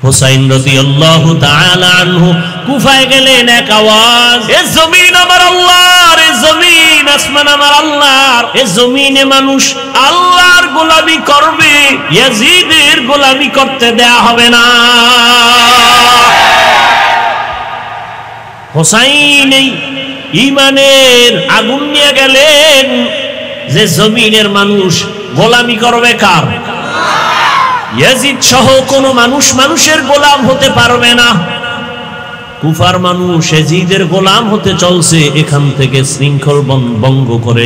হুসাইন রাদিয়াল্লাহু তাআলা আনহু কুফায় গেলেন, এক আওয়াজ, এ জমিন আমার আল্লাহর, এ জমিন আসমান আমার আল্লাহর, এ জমিনে মানুষ আল্লাহর গোলামি করবে, ইয়াজিদের গোলামি করতে দেয়া হবে না। হুসাইন এই ঈমানের আগুন নিয়ে গেলেন যে জমিনের মানুষ গোলামি করবে কার? ইয়াজিদ সহ কোন মানুষ মানুষের গোলাম হতে পারবে না। কুফার মানুষ ইয়াজিদের গোলাম হতে চলছে, এখান থেকে শৃঙ্খল ভঙ্গ করে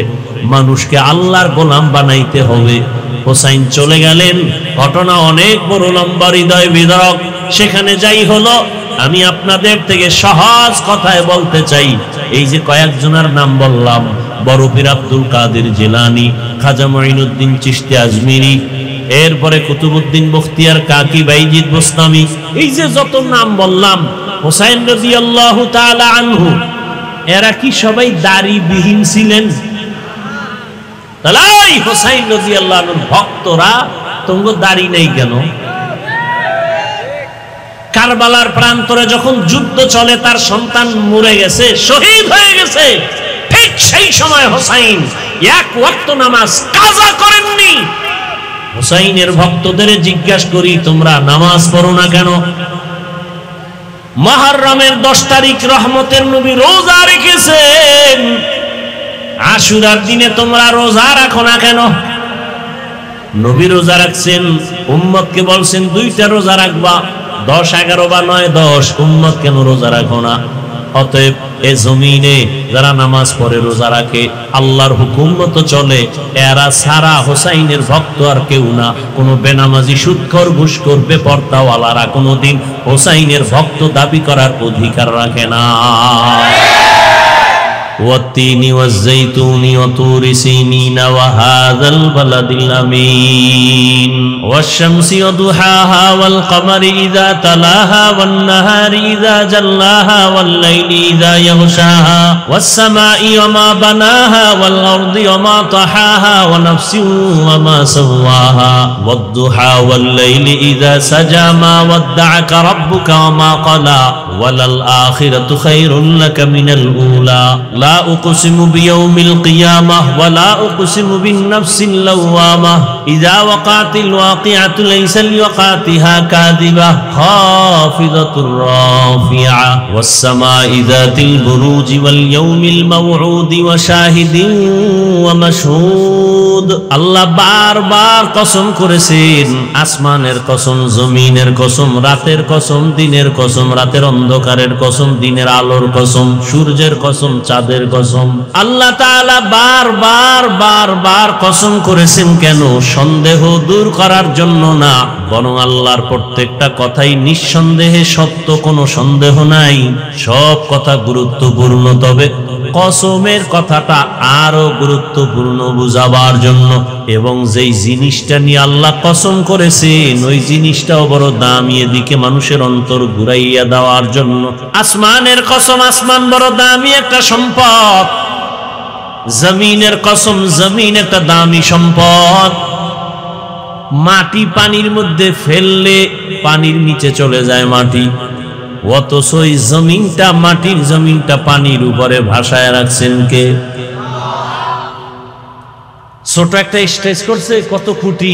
মানুষকে আল্লাহর গোলাম বানাইতে হবে। হুসাইন চলে গেলেন, ঘটনা অনেক বড় লম্বা, হৃদয় বিদারক। সেখানে যাই হলো, আমি আপনাদের থেকে সহজ কথায় বলতে চাই, এই যে কয়েকজনের নাম বললাম, বড় পীর আব্দুল কাদের জিলানী, খাজা মঈনুদ্দিন চিশতি আজমিরি, এরপরে কুতুবউদ্দিন বখতিয়ার কাকি, বাইজিদ বোস্তামি, এই যে যত নাম বললাম, হুসাইন রাদিয়াল্লাহু তাআলা আনহু, এরা কি সবাই দাড়িবিহীন ছিলেন? তাহলে হুসাইন রাদিয়াল্লাহু আনহুর ভক্তরা তোমরা দাড়ি নেই কেন? কারবালার প্রান্তরে যখন যুদ্ধ চলে, তার সন্তান মরে গেছে, শহীদ হয়ে গেছে, ঠিক সেই সময় হুসাইন এক ওয়াক্ত নামাজ কাজা করেননি। হুসাইনের ভক্তদের জিজ্ঞাসা করি, তোমরা নামাজ পড়ো না কেন? মুহররমের 10 তারিখ রহমতের নবী রোজা রেখেছেন, আশুরার দিনে তোমরা রোজা রাখো না কেন? নবী রোজা রাখছেন, উম্মতকে বলছেন 2টা রোজা রাখবা, 10, 11 বা 9, 10, উম্মত কেন রোজা রাখো না? অতএব এ জমিনে যারা নামাজ পড়ে, রোজা রাখে, আল্লাহর হুকুম মতো চলে, এরা সারা হুসাইনের ভক্ত আর কেউ না। কোনো বেনামাজি, সুদখোর, ঘুষখোর, বেপরদাওয়ালারা কোনোদিন হুসাইনের ভক্ত দাবি করার অধিকার রাখে না। والتين والزيتون وطور سينين وهذا البلد الأمين والشمس وضحاها والقمر إذا تلاها والنهار إذا جلاها والليل إذا يغشاها والسماء وما بناها والأرض وما طحاها ونفس وما سواها والضحى والليل إذا سجى ما ودعك ربك وما قلى وللآخرة خير لك من الأولى لا أقسم بيوم القيامة ولا أقسم بالنفس اللوامة إذا وقعت الواقعة ليس لوقعتها كاذبة خافضة رافعة والسماء ذات البروج واليوم الموعود وشاهد ومشهود الله بار بار قسم করেছেন, আসমানের কসম, জমিনের কসম, রাতের কসম, দিনের কসম, রাতের অন্ধকারের কসম, দিনের আলোর কসম, সূর্যের কসম, চাঁদের কসম। আল্লাহ তাআলা বার কসম করেছেন কেন? সন্দেহ দূর করার জন্য না, বরং আল্লাহর প্রত্যেকটা কথাই নিঃসন্দেহে সত্য, কোনো সন্দেহ নাই, সব কথা গুরুত্বপূর্ণ। তবে কসমের কথাটা আরো গুরুত্বপূর্ণ বুঝাবার জন্য, এবং যেই জিনিসটা নিয়ে আল্লাহ কসম করেছেন ওই জিনিসটাও বড় দামি, এদিকে মানুষের অন্তর ঘুরাইয়া দেওয়ার জন্য। আসমানের কসম, আসমান বড় দামি একটা সম্পদ। জমিনের কসম, জমিন একটা দামি সম্পদ। মাটি পানির মধ্যে ফেললে পানির নিচে চলে যায় মাটি, অথচ ওই জমিনটা, মাটির জমিনটা পানির উপরে ভাসায় রাখছেন কে? ছোট একটা স্টেজ করছে, কত খুঁটি,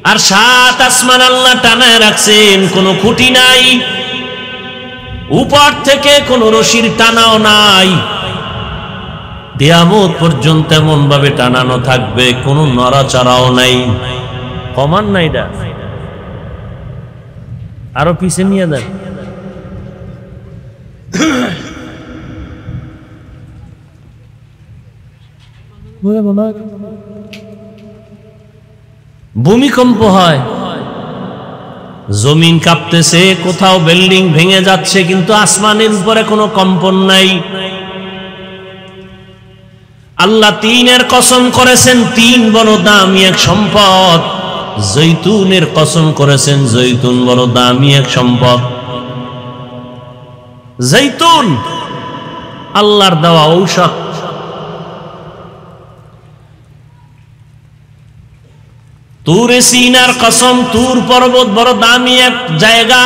আর 7 আসমান আল্লাহ টানায় রাখছেন, কোনো খুঁটি নাই, উপর থেকে কোনো রশির টানাও নাই। কিয়ামত পর্যন্ত এমন ভাবে টানানো থাকবে, কোনো নড়াচড়াও নাই। কমান নাই, এটা আরো পিছে নিয়ে দেন। ভূমিকম্প হয়, জমিন কাঁপতেছে, কোথাও বিল্ডিং ভেঙে যাচ্ছে, কিন্তু আসমানের উপরে কোনো কম্পন নাই। আল্লাহ 3-এর কসম করেছেন, 3 বড় দামি এক সম্পদ। জৈতুনের কসম করেছেন, জৈতুন বড় দামি এক সম্পদ। জৈতুন আল্লাহর দেওয়া ঔষধ। তুরে সিনার কসম, তুর পর্বত বড় দামি এক জায়গা।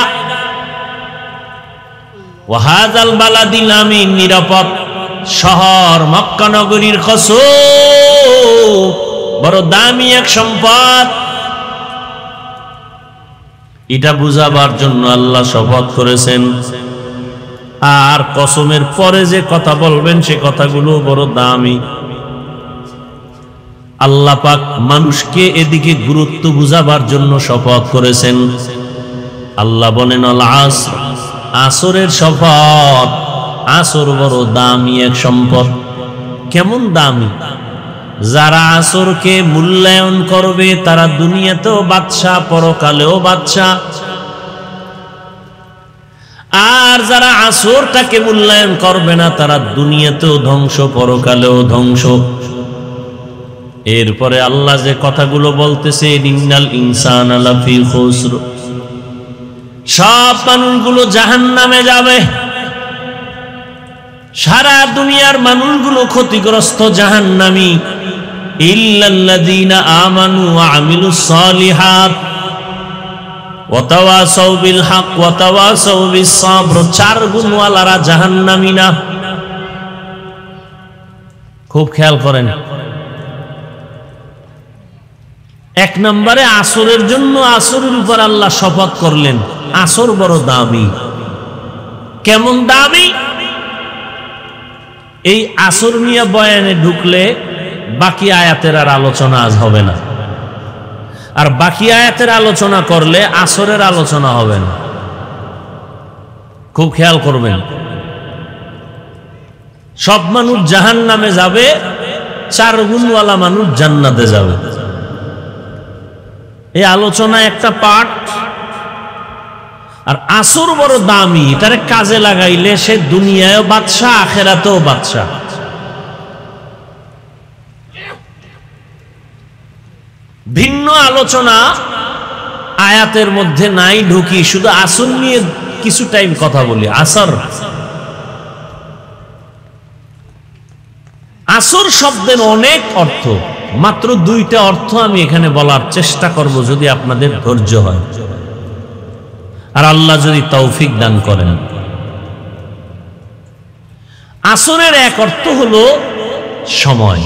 ওয়াহাজাল বালাদিল আমিন, নিরাপদ শহর মক্কা নগরীর কসম, বড় দামি এক সম্পদ। এটা বুঝাবার জন্য আল্লাহ শপথ করেছেন। আর কসমের পরে যে কথা বলবেন সে কথাগুলো বড় দামি। আল্লাহ পাক মানুষকে এদিকে গুরুত্ব বুঝাবার জন্য শপথ করেছেন। আল্লাহ বলেন আল আসর, আসরের শপথ। আসর বড় দামি এক সম্পদ। কেমন দামি? যারা আসরকে মূল্যায়ন করবে তারা দুনিয়াতেও বাদশা, পরকালেও বাদশা। আর যারা আসরটাকে মূল্যায়ন করবে না তারা দুনিয়াতেও ধ্বংস, পরকালেও ধ্বংস। এরপরে আল্লাহ যে কথাগুলো বলতেছে, ইন্নাল ইনসানা লাফি খুসর, সব মানুষগুলো জাহান্নামে যাবে। সারা দুনিয়ার মানুষগুলো ক্ষতিগ্রস্ত, জাহান্নামী। ইল্লাল্লাযীনা আমানু ওয়া আমিলুস সালিহাত ওয়া তাওয়াসাউ বিল হক ওয়া তাওয়াসাউ বিস সাবর, চার গুণওয়ালারা জাহান্নামী না। খুব খেয়াল করেন। এক নম্বরে আসরের জন্য, আসরের উপর আল্লাহ শপথ করলেন। আসর বড় দামি। কেমন দামি? এই আসর নিয়ে বয়ানে ঢুকলে বাকি আয়াতের আর আলোচনা আজ হবে না। আর বাকি আয়াতের আলোচনা করলে আসরের আলোচনা হবে না। খুব খেয়াল করবেন। সব মানুষ জাহান্নামে যাবে, চার গুণওয়ালা মানুষ জান্নাতে যাবে। এই আলোচনা একটা পার্ট। আর আসর বড় দামি, এটারে কাজে লাগাইলে সে দুনিয়ায়ও বাদশা, আখেরাতেও বাদশা। ভিন্ন আলোচনা আয়াতের মধ্যে নাই, ঢুকি শুধু আসর নিয়ে কিছু টাইম কথা বলি। আসর, আসর শব্দের অনেক অর্থ, মাত্র দুইটা অর্থ আমি এখানে বলার চেষ্টা করব যদি আপনাদের ধৈর্য হয় আর আল্লাহ যদি তৌফিক দান করেন। আসরের এক অর্থ হলো সময়।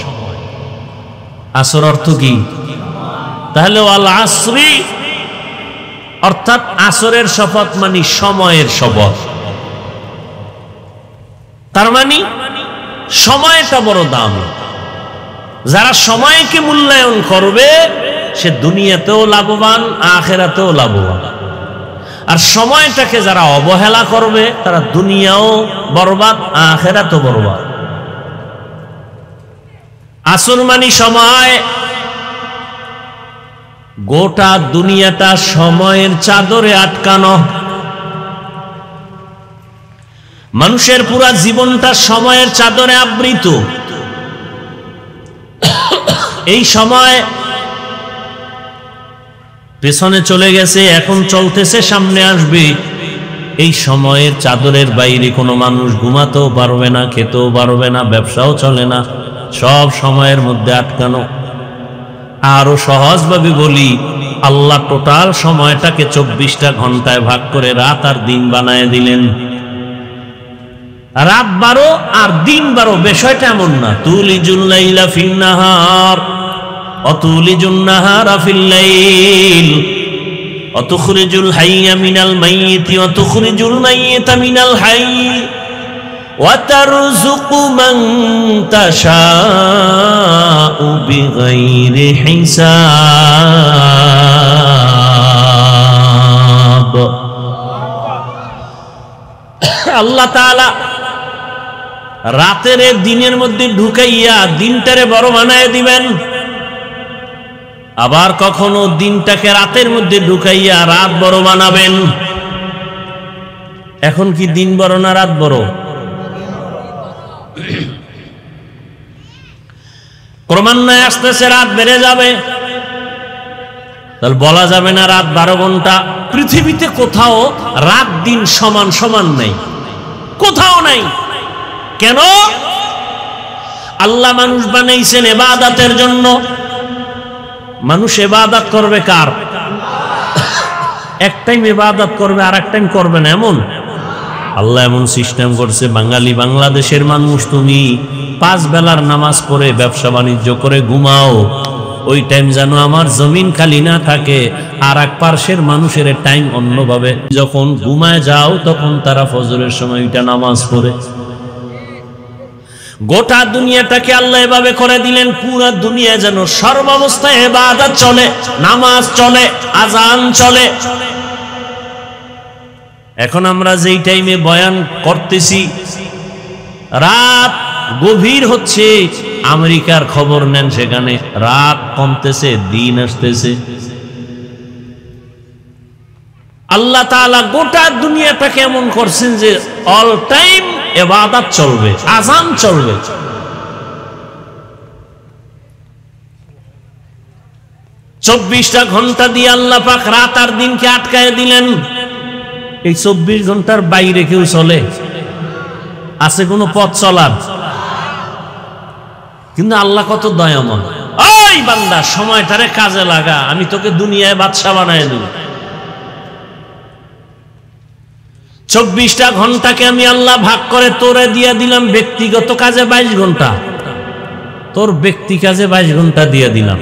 আসর অর্থ কি? তাহলে ওয়াল আসরি অর্থাৎ আসরের শপথ মানে সময়ের শপথ। তার মানে সময়টা বড় দামি। যারা সময়কে মূল্যায়ন করবে সে দুনিয়াতেও লাভবান, আখিরাতেও লাভবান। আর সময়টাকে যারা অবহেলা করবে তারা দুনিয়াও বরবাদ, আখিরাতও বরবাদ। আসর মানে সময়। গোটা দুনিয়াটা সময়ের চাদরে আটকানো। মানুষের পুরা জীবনটা সময়ের চাদরে আবৃত। এই সময় পেছনে চলে গেছে, এখন চলতেছে, সামনে আসবে। এই সময়ের চাদরের বাইরে কোনো মানুষ ঘুমাতেও পারবে না, খেতেও পারবে না, ব্যবসাও চলে না, সব সময়ের মধ্যে আটকানো। আরো সহজভাবে বলি, আল্লাহ টোটাল সময়টাকে 24টা ঘন্টায় ভাগ করে রাত আর দিন বানায় দিলেন। রাত 12 আর দিন 12, বিষয়টা এমন না। তুলিজুল লাইলা ফিন নাহার ওয়া তুলিজুন নাহারা ফিল লাইল ওয়া তুখরিজুল হাইয়া মিনাল মাইয়িতি ওয়া তুখরিজুল মাইয়িতা মিনাল হাইয়্যি ওয়া তারযুকু মান তাশাউ বিগাইরি হিসাব। আল্লাহ তাআলা রাতের দিনের মধ্যে ঢুকাইয়া দিনটারে বড় বানায় দিবেন, আবার কখনো দিনটাকে রাতের মধ্যে ঢুকাইয়া রাত বড় বানাবেন। এখন কি দিন বড় না রাত বড়? ক্রমান্বয়ে আসতেছে রাত বেড়ে যাবে। তাহলে বলা যাবে না রাত 12 ঘন্টা। পৃথিবীতে কোথাও রাত দিন সমান সমান নেই, কোথাও নাই। কেন? আল্লাহ মানুষ বানাইছেন ইবাদতের জন্য। মানুষ ইবাদত করবে কার? এক টাইম ইবাদত করবে আর এক টাইম করবে না, এমন আল্লাহ এমন সিস্টেম করছে। বাঙালি বাংলাদেশের মানুষ, তুমি 5 বেলার নামাজ পড়ে ব্যবসা বাণিজ্য করে ঘুমাও, ওই টাইম যেন আমার জমিন খালি না থাকে। আর এক পার্শ্বের মানুষের টাইম অন্যভাবে, যখন ঘুমায় যাও তখন তারা ফজরের সময় ওইটা নামাজ পড়ে। গোটা দুনিয়াটাকে আল্লাহ এভাবে করে দিলেন, পুরো দুনিয়া যেন সর্বাবস্থায় ইবাদত চলে, নামাজ চলে, আজান চলে। এখন আমরা যেই টাইমে বয়ান করতেছি, রাত গভীর হচ্ছে, আমেরিকার খবর নেন, সেখানে রাত কমতেছে, দিন আসতেছে। আল্লাহ তাআলা গোটা দুনিয়াটাকে এমন করছেন যে অল টাইম ইবাদত চলবে, আজান চলবে। চব্বিশটা ঘন্টা দিয়ে আল্লাহ পাক রাত আর দিনকে আটকায় দিলেন। এই 24 ঘন্টার বাইরে কেউ চলে? আছে কোনো পথ চলার? কিন্তু আল্লাহ কত দয়াময়। ওই বান্দা, সময়টারে কাজে লাগা, আমি তোকে দুনিয়ায় বাদশা বানায় দেব। 24টা ঘন্টাকে আমি আল্লাহ ভাগ করে তোরে দিয়ে দিলাম ব্যক্তিগত কাজে 22 ঘন্টা। তোর ব্যক্তি কাজে 22 ঘন্টা দিয়ে দিলাম।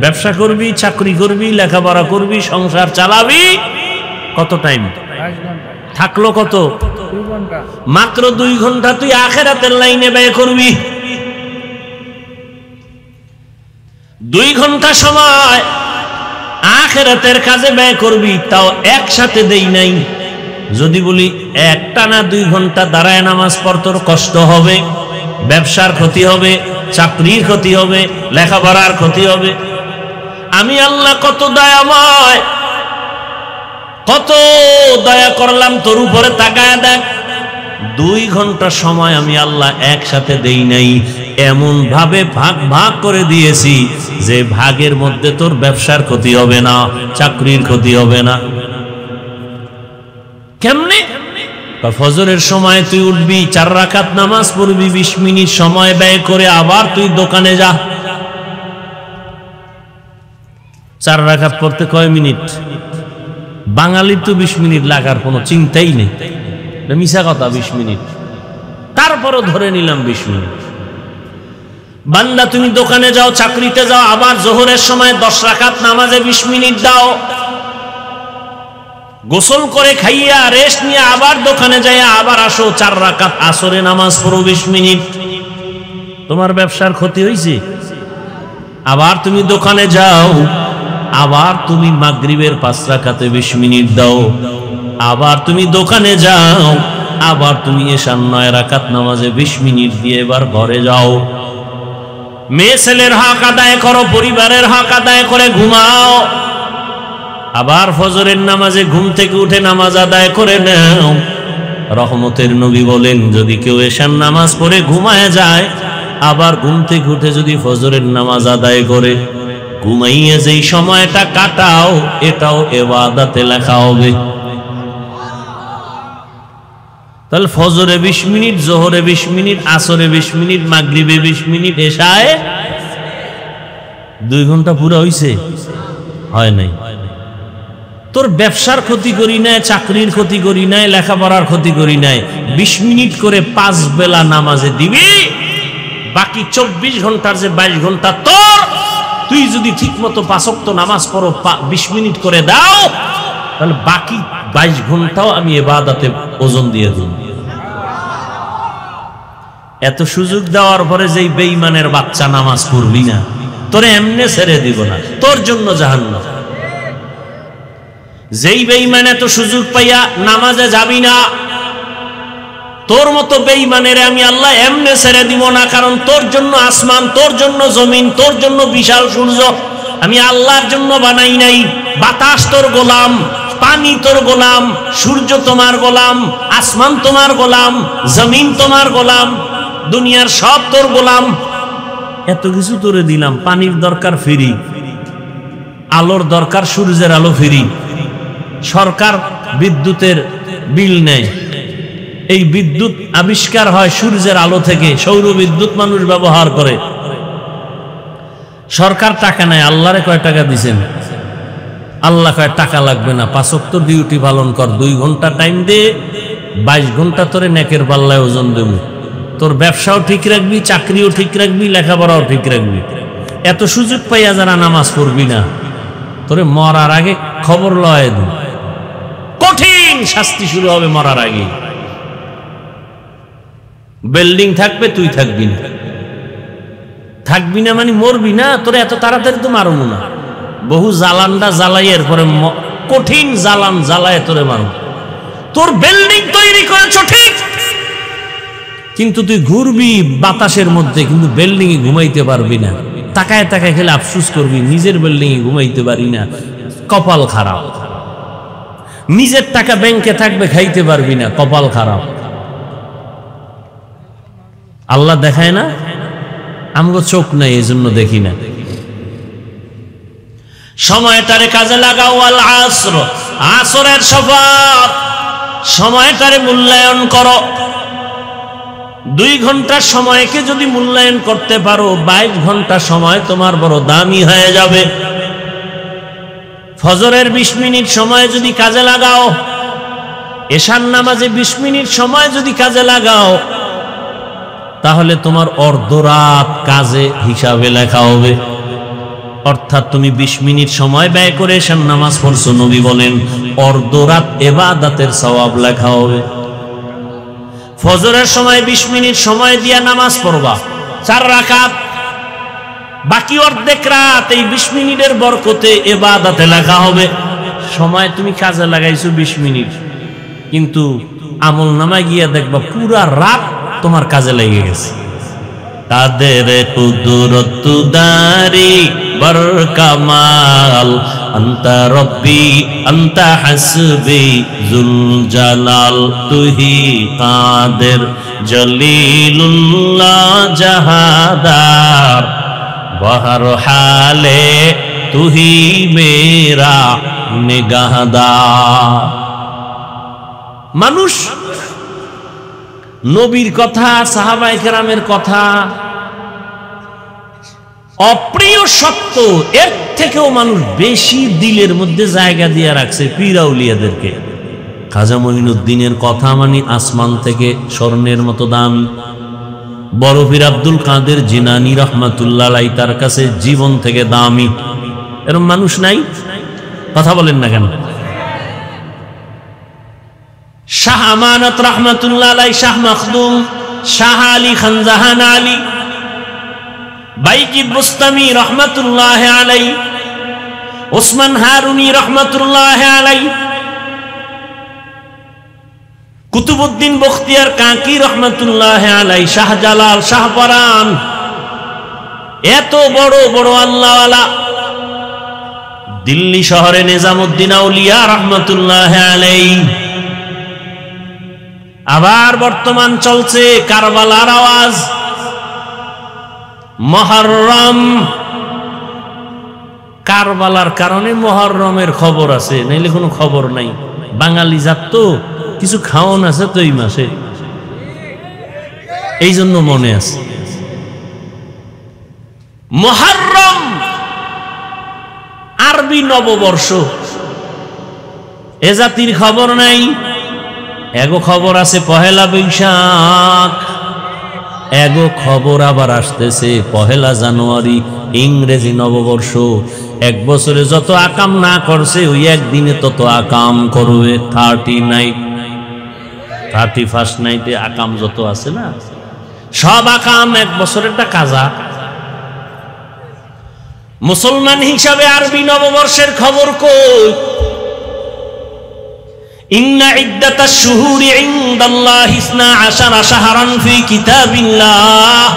ব্যবসা করবি, চাকরি করবি, লেখাপড়া করবি, সংসার চালাবি, কত টাইম থাকলো? কত? মাত্র 2 ঘন্টা তুই আখিরাতের লাইনে ব্যয় করবি। 2 ঘন্টা সময় আখিরাতের কাজে ব্যয় করবি, তাও একসাথে দেই নাই। যদি বলি একটানা 2 ঘন্টা দাঁড়ায় নামাজ পড়, তোর কষ্ট হবে, ব্যবসার ক্ষতি হবে, চাকরির ক্ষতি হবে, লেখাপড়ার ক্ষতি হবে। আমি আল্লাহ কত দয়াময়, কত দয়া করলাম তোর উপরে, তাকায় দেখ। 2 ঘন্টা সময় আমি আল্লাহ একসাথে দেই নাই, এমন ভাবে ভাগ ভাগ করে দিয়েছি যে ভাগের মধ্যে তোর ব্যবসার ক্ষতি হবে না, চাকরির ক্ষতি হবে না। কেমনে? ফজরের সময় তুই উঠবি, 4 রাকাত নামাজ পড়বি, 20 মিনিট সময় ব্যয় করে আবার তুই দোকানে যা। 4 রাকাত পড়তে কয় মিনিট? বাঙালির তো 20 মিনিট লাগার কোনো চিন্তাই নেই, মিশা কথা। 20 মিনিট, তারপরও ধরে নিলাম 20 মিনিট। বান্দা তুমি দোকানে যাও, চাকরিতে যাও, আবার জোহরের সময় 10 রাকাত নামাজে 20 মিনিট দাও। গোসল করে খাইয়া রেস্ট নিয়ে আবার দোকানে যাইয়া আবার আসো, 4 রাকাত আসরে নামাজ পড়ো 20 মিনিট। তোমার ব্যবসার ক্ষতি হয়েছে? আবার তুমি দোকানে যাও, আবার তুমি মাগরিবের 5 রাকাতে 20 মিনিট দাও। আবার তুমি দোকানে যাও, আবার তুমি এশার 9 রাকাত নামাজে 20 মিনিট দিয়ে এবার ঘরে যাও। মেয়ে ছেলের হক আদায় করো, পরিবারের হক আদায় করে ঘুমাও। আবার ফজরের নামাজে ঘুম থেকে উঠে নামাজ আদায় করে নাও। রহমতের নবী বলেন, যদি কেউ এশার নামাজ পড়ে ঘুমায় যায়, আবার ঘুম থেকে উঠে যদি ফজরের নামাজ আদায় করে, ঘুমাইয়ে যেই সময়টা কাটাও, এটাও ইবাদতে লেখা হবে। তাহলে ফজরে 20 মিনিট, জোহরে 20 মিনিট, আসরে 20 মিনিট, মাগরিবে 20 মিনিট, এশায় 2 ঘন্টা পুরো হইছে? হয় নাই। তোর ব্যবসার ক্ষতি করি নাই, চাকরির ক্ষতি করি নাই, লেখাপড়ার ক্ষতি করি নাই। 20 মিনিট করে 5 বেলা নামাজে দিবি, বাকি 24 ঘন্টার যে 22 ঘন্টা তোর, তুই যদি ঠিক মতো 5 ওয়াক্ত নামাজ পড়ো, 20 মিনিট করে দাও, তাহলে বাকি 22 ঘন্টাও আমি ইবাদতে ওজন দিয়ে দিই। এত সুযোগ দেওয়ার পরে যেই বেঈমানের বাচ্চা নামাজ পড়বি না, তোরে এমনে ছেড়ে দিব না, তোর জন্য জাহান্নাম। যেই বেঈমান এত সুযোগ পাইয়া নামাজে যাবি না, তোর মতো বেঈমানের আমি আল্লাহ এমনে ছেড়ে দিব না। কারণ তোর জন্য আসমান, তোর জন্য জমিন, তোর জন্য বিশাল সূর্য আমি আল্লাহর জন্য বানাই নাই। বাতাস তোর গোলাম, পানি তোর গোলাম, সূর্য তোমার গোলাম, আসমান তোমার গোলাম, জমিন তোমার গোলাম, দুনিয়ার সব তোর গোলাম। এত কিছু তোরে দিলাম, পানির দরকার ফ্রি, আলোর দরকার সূর্যের আলো ফ্রি, সরকার বিদ্যুতের বিল নেয়। এই বিদ্যুৎ আবিষ্কার হয় সূর্যের আলো থেকে, সৌর বিদ্যুৎ মানুষ ব্যবহার করে। সরকার টাকা নেয়, আল্লাহরে কয় টাকা দিছেন? আল্লাহ কয় টাকা লাগবে না, 5 ওয়াক্ত ডিউটি পালন কর, 2 ঘন্টা টাইম দে, 22 ঘন্টা তোরে নেকের পাল্লায় ওজন দেব। তোর ব্যবসাও ঠিক রাখবি, চাকরিও ঠিক রাখবি, লেখাপড়াও ঠিক রাখবি। এত সুযোগ পাইয়া যারা নামাজ পড়বি না, তোরে মরার আগে খবর লয় দেব, কঠিন শাস্তি শুরু হবে মরার আগে। বিল্ডিং থাকবে, তুই থাকবি না। থাকবি না মানে মরবি না, তোরে এত তাড়াতাড়ি তো মারবো না। বহু জ্বালানটা জ্বালাই, এরপরে কঠিন জ্বালান জ্বালায় তোরে মারব। তোর বিল্ডিং তৈরি করেছ ঠিক, কিন্তু তুই ঘুরবি বাতাসের মধ্যে, কিন্তু বিল্ডিং এ ঘুমাইতে পারবি না। তাকায় তাকায় খেলে আফসুস করবি, নিজের বিল্ডিং এ ঘুমাইতে পারি না, কপাল খারাপ। নিজের টাকা ব্যাংকে থাকবে, খাইতে পারবি না, কপাল খারাপ। আল্লাহ দেখায় না, আমগো চোখ নাই, এই জন্য দেখি না। সময়টারে কাজে লাগাও। আল আসর, আসরের শপথ, সময়টারে মূল্যায়ন করো। 2 ঘন্টার সময়কে যদি মূল্যায়ন করতে পারো, 22 ঘন্টা সময় তোমার বড় দামি হয়ে যাবে। ফজরের 20 মিনিট সময় যদি কাজে লাগাও, এশার নামাজে 20 মিনিট সময় যদি কাজে লাগাও, তাহলে তোমার অর্ধরাত কাজে হিসাবে লেখা হবে। অর্থাৎ তুমি 20 মিনিট সময় ব্যয় করে এশার নামাজ পড়ছো, নবী বলেন অর্ধরাত ইবাদতের সওয়াব লেখা হবে। ফজরের সময় 20 মিনিট সময় দিয়া নামাজ পড়বা, 4 রাকাত, বাকি অর্ধেক রাত এই 20 মিনিটের বরকতে ইবাদতে লেখা হবে। সময় তুমি কাজে লাগাইছো 20 মিনিট, কিন্তু আমল নামায় গিয়া দেখবা পুরা রাত তোমার কাজে লেগে গেছে। কাদের কুদরত দারি বর কামাল, আনতা রব্বি আনতা হাসবি জুল জালাল, তুহি কাদের জলিলুল্লাহ জাহাদার, বহর হালে তুহি মেরা নিগাহদার। মানুষ নবীর কথা, সাহাবায়ে কেরামের কথা অপ্রিয় সত্য, এর থেকেও মানুষ বেশি দিলের মধ্যে জায়গা দিয়ে রাখছে পীর আউলিয়াদেরকে। খাজা মঈনুদ্দিনের কথা মানে আসমান থেকে স্বর্ণের মতো দামি। বড় পীর আব্দুল কাদের জিলানী রাহমাতুল্লাহ আলাইহি তার কাছে জীবন থেকে দামি। এরকম মানুষ নাই? কথা বলেন না কেন? শাহ আমানত রাহমাতুল্লাহ আলাইহি, শাহ মখদুম, শাহ আলী খানজাহান আলী, বাইজিদ বুস্তামি রহমাতুল্লাহ আলাইহি, ওসমান হারুনি রহমাতুল্লাহ আলাইহি, কুতুবউদ্দিন বখতিয়ার কাকি রহমাতুল্লাহ আলাইহি, শাহজালাল, শাহপরান, এত বড় বড় আল্লাহওয়ালা। দিল্লি শহরে নিজামুদ্দিন আউলিয়া রহমাতুল্লাহ আলাইহি। আবার বর্তমান চলছে কারবালার আওয়াজ, মুহররম। কারবালার কারণে মুহররমের খবর আছে, নাইলে কোনো খবর নাই। বাঙালি জাত তো, কিছু খাওন আছে তো এই মাসে, এই জন্য মনে আছে। মুহররম আরবি নববর্ষ, এ জাতির খবর নাই। এগো খবর আছে পহেলা বৈশাখ, এগো খবর আবার আসতেছে 1 জানুয়ারি, ইংরেজি নববর্ষ। 1 বছরে যত আকাম না করছে, ওই একদিনে তত আকাম করবে। 31st নাইটে আকাম যত আছে না, সব আকাম 1 বছরেরটা কাজা। মুসলমান হিসাবে আরবি নববর্ষের খবর কই? ইন্না ইদ্দাতাশ শুহুরি ইনদাল্লাহি 12 শাহরান ফি কিতাবিল্লাহ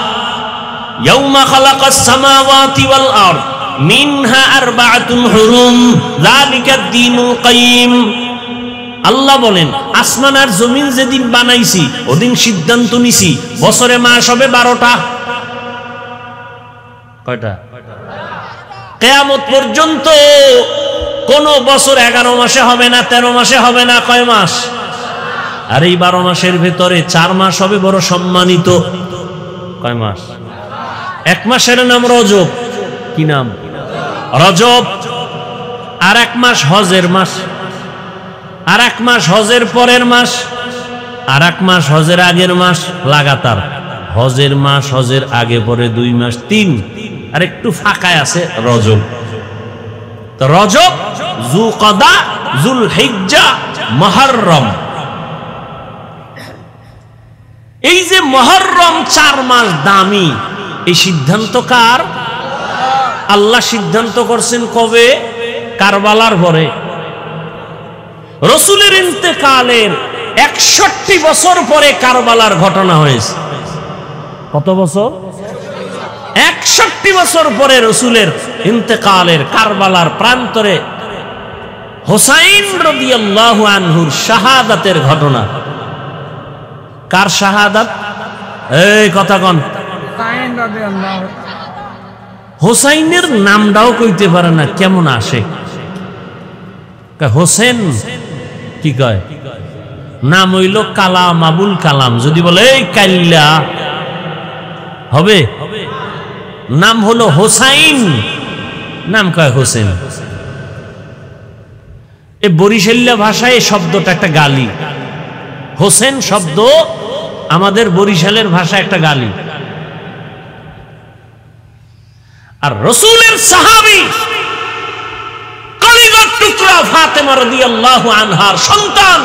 ইয়াওমা খালাকাস সামাওয়াতি ওয়াল আরদ মিনহা 4 হুরুম যালিকাদ দীনুল কাইয়্যিম। আল্লাহ বলেন, আসমান আর জমিন যেদিন বানাইছি, ওদিন সিদ্ধান্ত নিছি বছরে মাস হবে 12টা। কয়টা? কিয়ামত পর্যন্ত কোন বছর 11 মাসে হবে না, 13 মাসে হবে না। কয় মাস? আর এই 12 মাসের ভেতরে 4 মাস হবে বড় সম্মানিত। কয় মাস? 1 মাসের নাম রজব, কি নাম? রজব। আর এক মাস হজের মাস, আর এক মাস হজের পরের মাস, আর এক মাস হজের আগের মাস, লাগাতার হজের মাস, হজের আগে পরে 2 মাস, 3, আর একটু ফাঁকায় আছে রজব। তো রজব, যুলকদা, যুলহিজ্জা, মুহররম। এই যে মুহররম 4 মাস দামি, এই সিদ্ধান্ত কার? আল্লাহ সিদ্ধান্ত করছেন কবে? কারবালার পরে। রাসূলের ইন্তেকালের 61 বছর পরে কারবালার ঘটনা হয়েছে। কত বছর? 61 বছর পরে রাসূলের ইন্তেকালের কারবালার প্রান্তরে হুসাইন রাদিয়াল্লাহু আনহুর শাহাদাতের ঘটনা। কার শাহাদাত? এই কথা কন। হুসাইনের নামটাও কইতে পারে না, কেমন আসে? হোসেন কি কয়? নাম হইল কালাম, আবুল কালাম। যদি বলে এই কাইল্লা হবে? নাম হলো হোসাইন, নাম কয় হোসেন। এই বরিশাল্য ভাষায় এই শব্দটা একটা গালি। হোসেন শব্দ আমাদের বরিশালের ভাষা একটা গালি। আর রাসূলের সাহাবী কলিজার টুকরা ফাতেমা রাদিয়াল্লাহু আনহার সন্তান,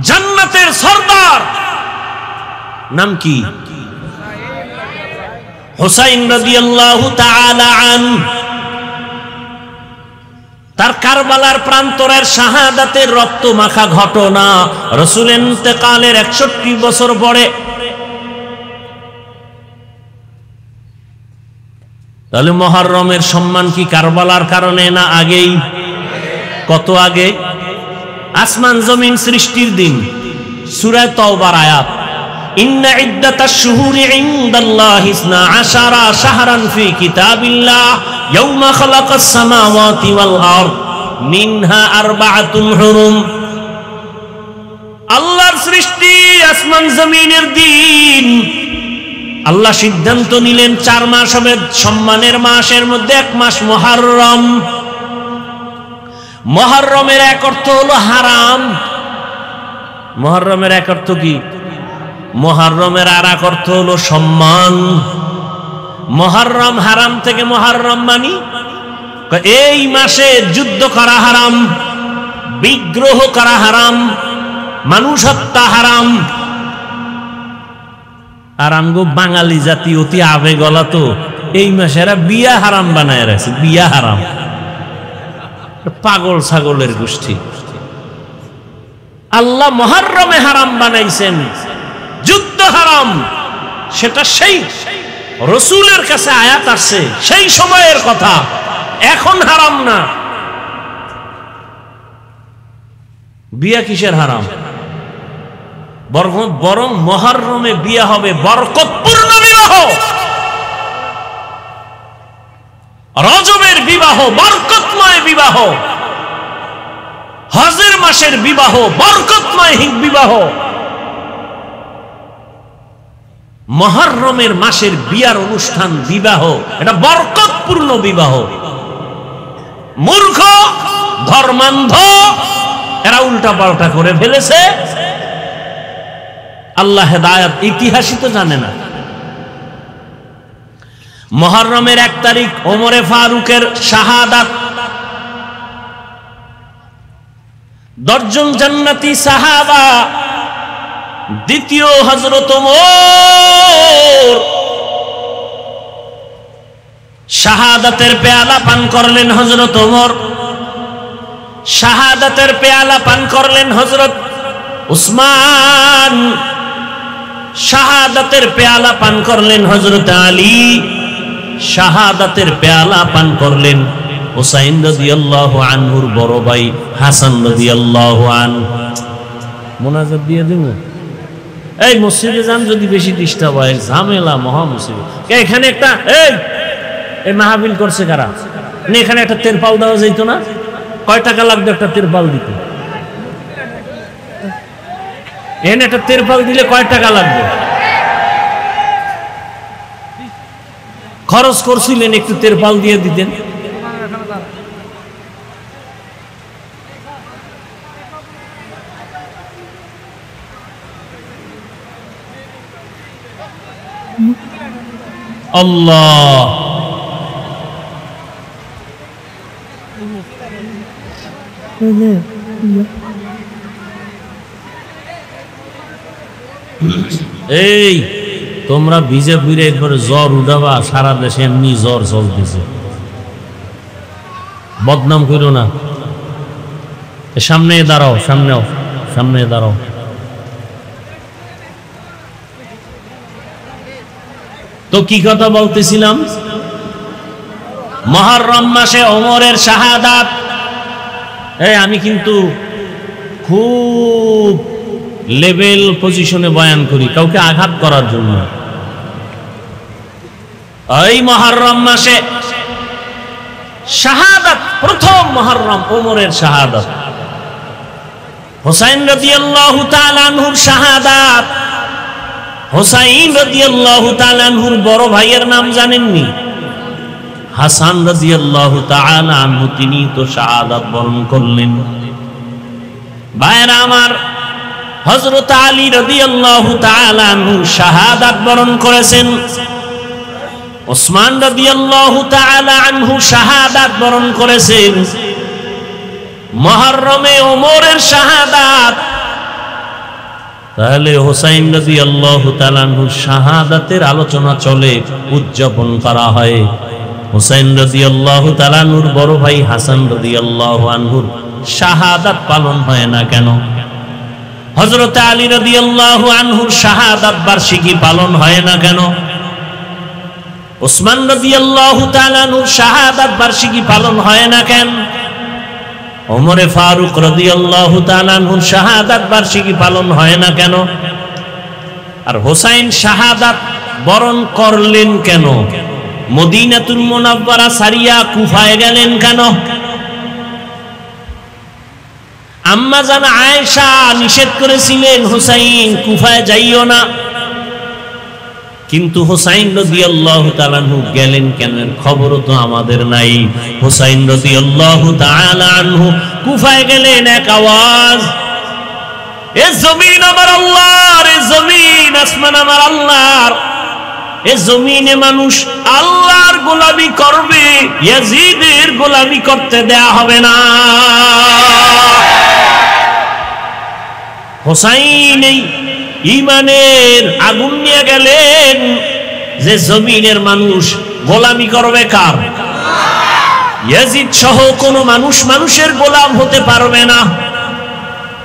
জান্নাতের সরদার, নাম কি? হুসাইন রাদিয়াল্লাহু তাআলা আনহু। তার কারবালার প্রান্তরের শাহাদাতের রক্ত মাখা ঘটনা রাসূলের ইন্তেকালের 61 বছর পরে। তাহলে মুহররমের সম্মান কি কারবালার কারণে না আগেই? কত আগে? আসমান জমিন সৃষ্টির দিন, সূরা তাওবার আয়াত, ইন্না ইদ্দাতাশ শুহুরি ইনদাল্লাহি 12 শাহরান ফি কিতাবিল্লাহ ইয়াওমা খালাকাস সামাওয়াতি ওয়াল আরদ মিনহা আরবাআতুন হুরুম। আল্লাহর সৃষ্টি আসমান জমিনের দিন, আল্লাহ সিদ্ধান্ত নিলেন 4 মাস হবে সম্মানের মাসের মধ্যে 1 মাস মুহররম। মুহররমের এক অর্থ হলো হারাম। মুহররমের এক অর্থ কি? মুহররমের আর এক অর্থ হলো সম্মান। মুহররম হারাম থেকে মুহররম মানি এই মাসে যুদ্ধ করা হারাম, বিগ্রহ করা হারাম, মানুষ হত্যা হারাম। আর আমগো বাঙালি জাতি অতি আবেগলা, তো এই মাসে এরা বিয়া হারাম বানায় রাখছে। বিয়া হারাম, পাগল ছাগলের গোষ্ঠী। আল্লাহ মুহররমে হারাম বানাইছেন, যুদ্ধ হারাম। সেটা সেই রাসূলের কাছে আয়াত আসছে, সেই সময়ের কথা, এখন হারাম না। বিয়া কিসের হারাম? বরং মুহররমে বিয়া হবে বরকতপূর্ণ বিবাহ। রজবের বিবাহ বরকতময় বিবাহ, হজের মাসের বিবাহ বরকতময় বিবাহ। মুহররমের মাসের বিয়ার অনুষ্ঠান, বিবাহ, এটা বরকতপূর্ণ বিবাহ। মূর্খ, ধর্মান্ধ এরা উল্টা পাল্টা করে ফেলেছে। আল্লাহ হেদায়েত, ইতিহাসই তো জানে না। মুহররমের 1 তারিখ ওমরে ফারুকের শাহাদাত। 10 জন জান্নাতি সাহাবা, দ্বিতীয় হযরত ওমর শাহাদাতের পেয়ালা পান করলেন। হযরত ওমর শাহাদাতের পেয়ালা পান করলেন। হযরত উসমান শাহাদাতের পেয়ালা পান করলেন। হযরত আলী শাহাদাতের পেয়ালা পান করলেন। হুসাইন রাদিয়াল্লাহু আনহুর বড় ভাই হাসান রাদিয়াল্লাহু আনহু। মুনাজাত দিয়ে দেব। এই মসজিদে যান, যদি বেশি ডিস্টার্ব হয়, ঝামেলা, মহা মুসিবত। এখানে একটা এই মাহফিল করছে কারা? এখানে একটা তেরপাল দেওয়া যাইতো না? কয় টাকা লাগবে একটা তেরপাল দিতে? এখানে একটা তেরপাল দিলে কয় টাকা লাগবে? খরচ করছিলেন, একটু তেরপাল দিয়ে দিতেন। আল্লাহ, এই তোমরা ভিজে ফিরে একবারে জ্বর উঠাবা, সারা দেশে এমনি জ্বর চলতেছে, বদনাম করো না। সামনে দাঁড়াও, সামনে দাঁড়াও। তো কি কথা বলতেছিলাম? মুহররম মাসে ওমরের শাহাদাত। আমি কিন্তু খুব লেভেল পজিশনে বয়ান করি, কাউকে আঘাত করার জন্য। এই মুহররম মাসে শাহাদাত, প্রথম মুহররম ওমরের শাহাদাত, হুসাইন রাদিয়াল্লাহু তাআলা আনহুর শাহাদাত। হুসাইন রাদিয়াল্লাহু তাআলা আনহুর বড় ভাইয়ের নাম জানেননি? হাসান রাদিয়াল্লাহু তাআলা আনহু, তিনি তো শাহাদাত বরণ করলেন। ভাইরা আমার, হযরত আলী রাদিয়াল্লাহু তাআলা আনহু শাহাদাত বরণ করেছেন। ওসমান রাদিয়াল্লাহু তাআলা আনহু শাহাদাত বরণ করেছেন। মুহররমে ওমরের শাহাদাত। তাহলে হুসাইন রাদিয়াল্লাহু তাআলা আনহুর শাহাদাতের আলোচনা চলে, উদযাপন করা হয়। হুসাইন রাদিয়াল্লাহু তাআলা আনহুর বড় ভাই হাসান রাদিয়াল্লাহু আনহুর শাহাদাত পালন হয় না কেন? হযরত আলী রাদিয়াল্লাহু আনহুর শাহাদাত বার্ষিকী পালন হয় না কেন? ওসমান রাদিয়াল্লাহু তাআলা আনহুর শাহাদাত বার্ষিকী পালন হয় না কেন? ওমরে ফারুক রাদিয়াল্লাহু তাআলা আনহুর শাহাদাত বার্ষিকী পালন হয় না কেন? আর হুসাইন শাহাদাত বরণ করলেন কেন? মদিনাতুল মুনাওয়ারা সারিয়া কুফায় গেলেন কেন? আম্মা জান আয়েশা নিষেধ করেছিলেন, হুসাইন কুফায় যাইও না, কিন্তু হুসাইন রাদিয়াল্লাহু তাআলা আনহু গেলেন কেন? খবরও তো আমাদের নাই। হুসাইন রাদিয়াল্লাহু তাআলা আনহু কুফায় গেলেন, এক আওয়াজ, এ জমিন আমার আল্লাহর, এ জমিন আসমান আমার আল্লাহর, এ জমিনে মানুষ আল্লাহর গোলামি করবে, ইয়াজিদের গোলামি করতে দেয়া হবে না। হুসাইন এই ঈমানের আগুন নিয়ে গেলেন যে জমিনের মানুষ গোলামি করবে কার? ইয়াজিদ সহ কোনো মানুষ মানুষের গোলাম হতে পারবে না।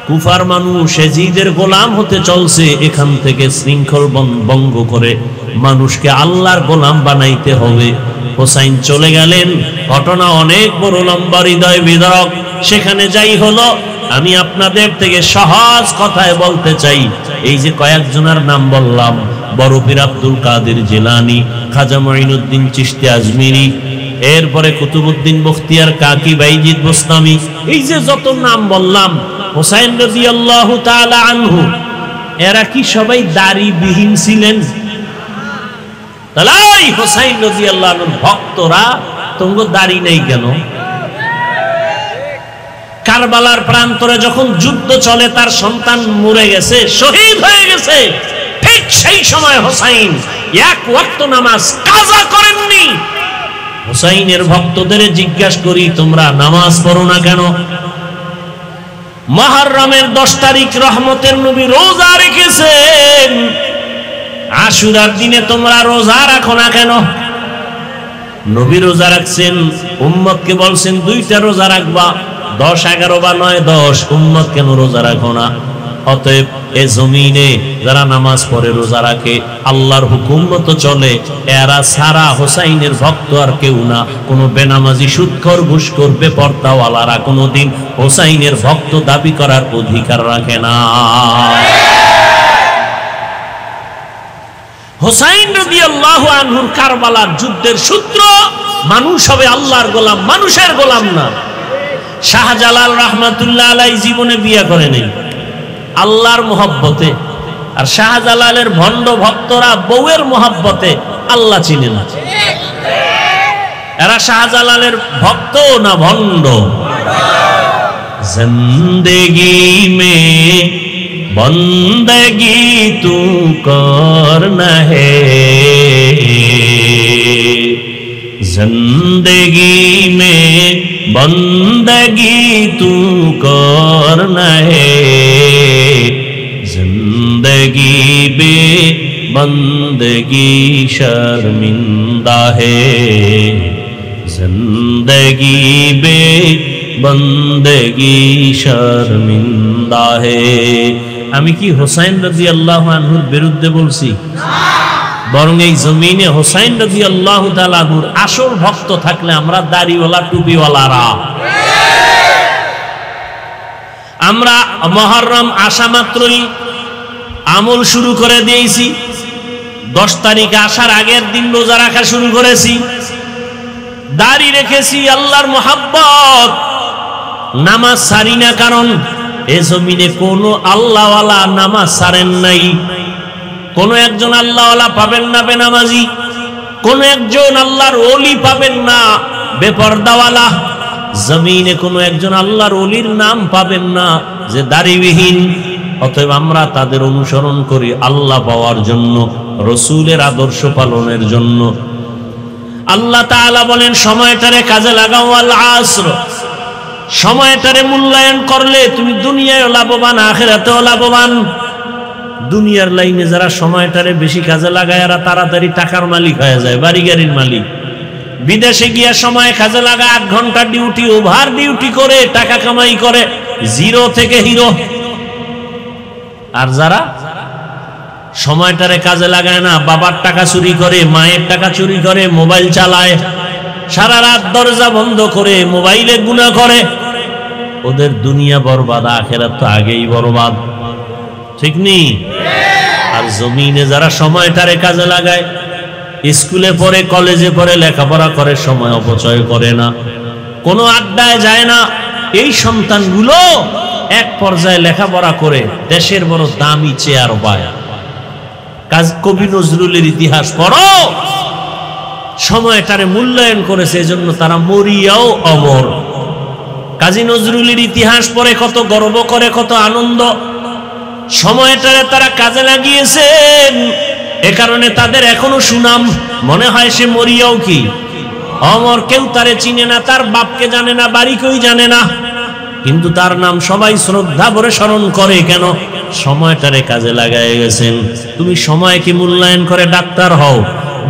কুফার মানুষ ইয়াজিদের গোলাম হতে চলছে, এখান থেকে শৃঙ্খল ভঙ্গ করে মানুষকে আল্লাহর গোলাম বানাইতে হবে। হুসাইন চলে গেলেন, ঘটনা অনেক বড় লম্বা, হৃদয় বিদারক। সেখানে যাই হলো, আমি আপনাদের থেকে সহজ কথায় বলতে চাই। এই যে কয়েকজনের নাম বললাম, বড় পীর আব্দুল কাদের জিলানী, খাজা মুঈনুদ্দিন চিশতি আজমিরি, এরপরে কুতুবউদ্দিন বখতিয়ার কাকি, বাইজিদ বোস্তামি, এই যে যত নাম বললাম, হুসাইন রাদিয়াল্লাহু তাআলা আনহু, এরা কি সবাই দাড়িবিহীন ছিলেন? তাহলে হুসাইন রাদিয়াল্লাহু আনহুর ভক্তরা তোমরা দাড়ি নেই কেন? কারবালার প্রান্তরে যখন যুদ্ধ চলে, তার সন্তান মরে গেছে, শহীদ হয়ে গেছে, ঠিক সেই সময় হুসাইন এক ওয়াক্ত নামাজ কাজা করেননি। হুসাইনের ভক্তদের জিজ্ঞাসা করি, তোমরা নামাজ পড়ো না কেন? মুহররমের 10 তারিখ রহমতের নবী রোজা রেখেছেন, আশুরার দিনে তোমরা রোজা রাখো না কেন? নবী রোজা রাখছেন, উম্মতকে বলছেন 2টা রোজা রাখবা, 10, 11 বা 9, 10, উম্মত কেন রোজা রাখো না? অতএব এ জমিনে যারা নামাজ পড়ে, রোজা রাখে, আল্লাহর হুকুম মতো চলে, এরা সারা হুসাইনের ভক্ত আর কেউ না। কোনো বেনামাজি, সুদখোর, ঘুষখোর, বেপরদাওয়ালারা কোনোদিন হুসাইনের ভক্ত দাবি করার অধিকার রাখে না। হুসাইন রাদিয়াল্লাহু আনহুর কারবালার যুদ্ধের সূত্র, মানুষ হবে আল্লাহর গোলাম, মানুষের গোলাম না। শাহজালাল রাহমাতুল্লাহ আলাইহি জীবনে বিয়ে করে নেই, আল্লাহর মোহব্বতে। আর শাহজালালের ভণ্ড ভক্তরা বউয়ের মোহব্বতে আল্লাহ চিনে না। এরা শাহজালালের ভক্ত না ভণ্ড? জিন্দেগি মে বন্দগি তু করনা হে, जिंदगी में बंदगी तू करना है, जिंदगी बे बंदगी शर्मिंदा है, जिंदगी बे बंदगी शर्मिंदा है। আমি কি হুসাইন রাদিয়াল্লাহু আনহুর বিরুদ্ধে বলছি? বরং এই জমিনে হুসাইন রাদিয়াল্লাহু তাআলা আনহুর আসল ভক্ত থাকলে আমরা দাড়িওয়ালা টুপিওয়ালারা, আমরা মুহররম আসা মাত্রই আমল শুরু করে দিয়েছি। 10 তারিখ আসার আগের দিন রোজা রাখা শুরু করেছি, দাড়ি রেখেছি আল্লাহর মোহাব্বত, নামাজ ছাড়ি না। কারণ এ জমিনে কোনো আল্লাহওয়ালা নামাজ ছাড়েন নাই। কোন একজন আল্লাহওয়ালা পাবেন না বেনামাজি, কোন একজন আল্লাহর ওলি পাবেন না বেপরদাওয়ালা। জমিনে কোন একজন আল্লাহর ওলির নাম পাবেন না যে দাড়িবিহীন। অতএব আমরা তাদের অনুসরণ করি আল্লাহ পাওয়ার জন্য, রসুলের আদর্শ পালনের জন্য। আল্লাহ তাআলা বলেন সময়টারে কাজে লাগাও, আল আসর, সময়টারে মূল্যায়ন করলে তুমি দুনিয়ায় লাভবান, আখিরাতেও লাভবান। দুনিয়ার লাইনে যারা সময়টারে বেশি কাজে লাগায় এরা তাড়াতাড়ি টাকার মালিক হয়ে যায়, বাড়ি গাড়ির মালিক। বিদেশে গিয়া সময় কাজে লাগা 8 ঘন্টা ডিউটি, ওভার ডিউটি করে টাকা কামাই করে, জিরো থেকে হিরো। আর যারা সময়টারে কাজে লাগায় না, বাবার টাকা চুরি করে, মায়ের টাকা চুরি করে, মোবাইল চালায়, সারা রাত দরজা বন্ধ করে মোবাইলে গুনাহ করে, ওদের দুনিয়া বরবাদ, আখিরাত তো আগেই বরবাদ। ঠিক নেই? আর জমিনে যারা সময়টারে কাজে লাগায়, স্কুলে পড়ে, কলেজে পড়ে, লেখাপড়া করে, সময় অপচয় করে না, কোনো আড্ডায় যায় না, এই সন্তানগুলো এক পর্যায়ে লেখাপড়া করে দেশের বড় দামি চেয়ার পায়। কবি নজরুলের ইতিহাস পড়ো, সময়টারে মূল্যায়ন করেছে, এজন্য তারা মরিয়াও অমর। কাজী নজরুলের ইতিহাস পড়ে কত গর্ব করে, কত আনন্দ। সময়টারে তারা কাজে লাগিয়েছেন, এ কারণে তাদের এখনো সুনাম। মনে হয় সে মরিয়াও কি অমর, কেউ তারে চিনে না, তার বাপকে জানে না, বাড়ি কেউ জানে না, কিন্তু তার নাম সবাই শ্রদ্ধা ভরে স্মরণ করে। কেন? সময়টারে কাজে লাগায় গেছেন। তুমি সময়কে মূল্যায়ন করে ডাক্তার হও,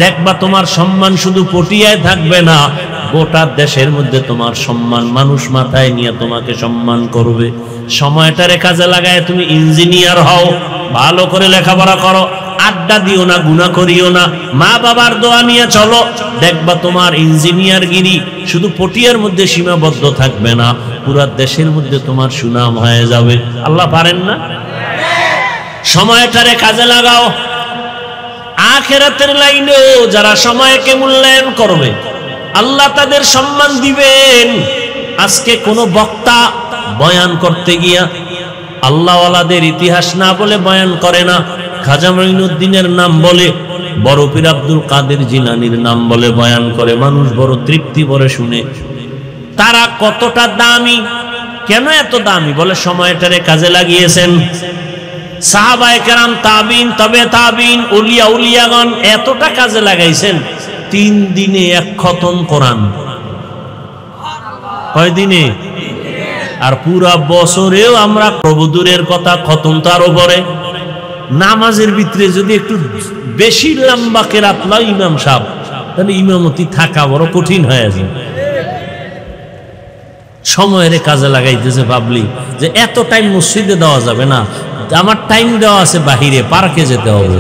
দেখবা তোমার সম্মান শুধু পটিয়ায় থাকবে না, গোটা দেশের মধ্যে তোমার সম্মান, মানুষ মাথায় নিয়ে তোমাকে সম্মান করবে। সময়টারে কাজে লাগায় তুমি ইঞ্জিনিয়ার হও, ভালো করে লেখাপড়া করো, আড্ডা দিও না, গুনাহ করিও না, মা বাবার দোয়া নিয়ে চলো, দেখবা তোমার ইঞ্জিনিয়ার গিরি শুধু পটিয়ার মধ্যে সীমাবদ্ধ থাকবে না, পুরা দেশের মধ্যে তোমার সুনাম হয়ে যাবে। আল্লাহ পারেন না? সময়টারে কাজে লাগাও। আখিরাতের লাইনেও যারা সময়কে মূল্যায়ন করবে আল্লাহ তাদের সম্মান দিবেন। আজকে কোন বক্তা বয়ান করতে গিয়া আল্লাহওয়ালাদের ইতিহাস না বলে বয়ান করে না, খাজা মঈনুদ্দিনের নাম বলে, বড় পীর আব্দুল কাদের জিলানীর নাম বলে বয়ান করে, মানুষ বড় তৃপ্তি ভরে শুনে। তারা কতটা দামি, কেন এত দামি? বলে সময়টারে কাজে লাগিয়েছেন। সাহাবায়ে কেরাম, তাবিন, তবে তাবিন, উলিয়া উলিয়াগণ এতটা কাজে লাগাইছেন, 3 দিনে 1 খতম কোরআন। কয় দিনে? আর পুরা বছরেও আমরা প্রভুদূরের কথা, খতম তো আরো পরে। নামাজের ভিতরে যদি একটু বেশি লম্বা কেরাত লয় ইমাম সাহেব, তাহলে ইমামতি থাকা বড় কঠিন হয়ে যায়। সময়ের কাজে লাগাইতেছে, ভাবলি যে এত টাইম মসজিদে দেওয়া যাবে না, আমার টাইম দেওয়া আছে বাহিরে, পার্কে যেতে হবে।